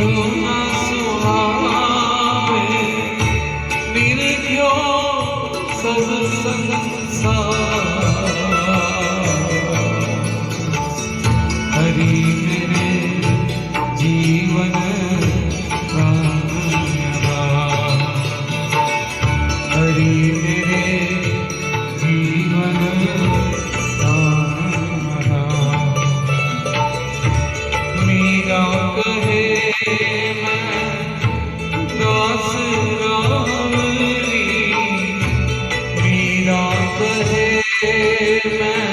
न सुहावे, निर्भयो सब संसार। हरि मेरे जीवन प्राणनाथ, हरि मेरे जीवन प्राणनाथ। मीरा कहे मैं दास रावरी, मीरा कहे मैं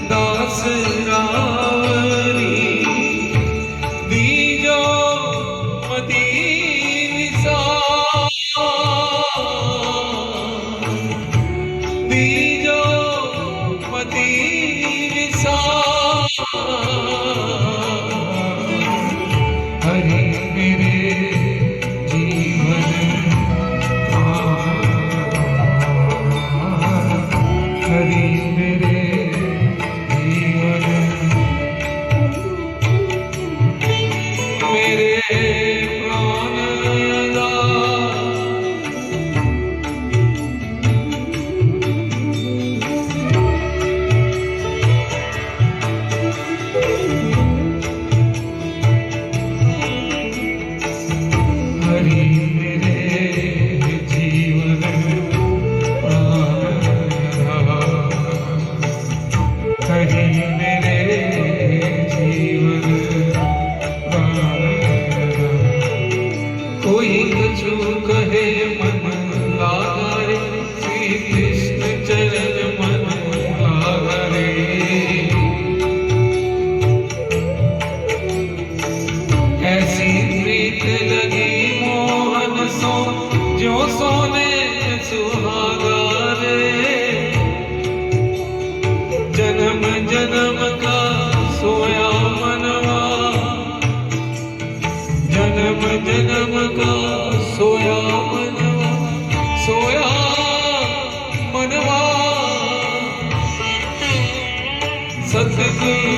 दास रावरी। दीजो मती निसार, दीजो मती निसार। हरि मेरे जीवन प्राण, हरि मेरे जीवन, मेरे प्राणदाता। हरि मेरे जीवन प्राणदाता, हरि मेरे जीवन प्राणदाता। कोई कछु कहे मन लागा रे, श्री कृष्ण चरण मन लागा रे। ऐसी प्रीत लगी मोहन सो, जो सोने सुहागा रे। जन्म जन्म का सोया मनवा, जन्म जन्म का सोया मनवा, सोया मनवा। सतगुरु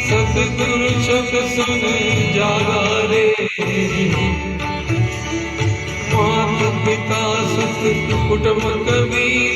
सतगुरु शब्द सुन जागा रे। मात पिता सुत कुटुंब कबीर,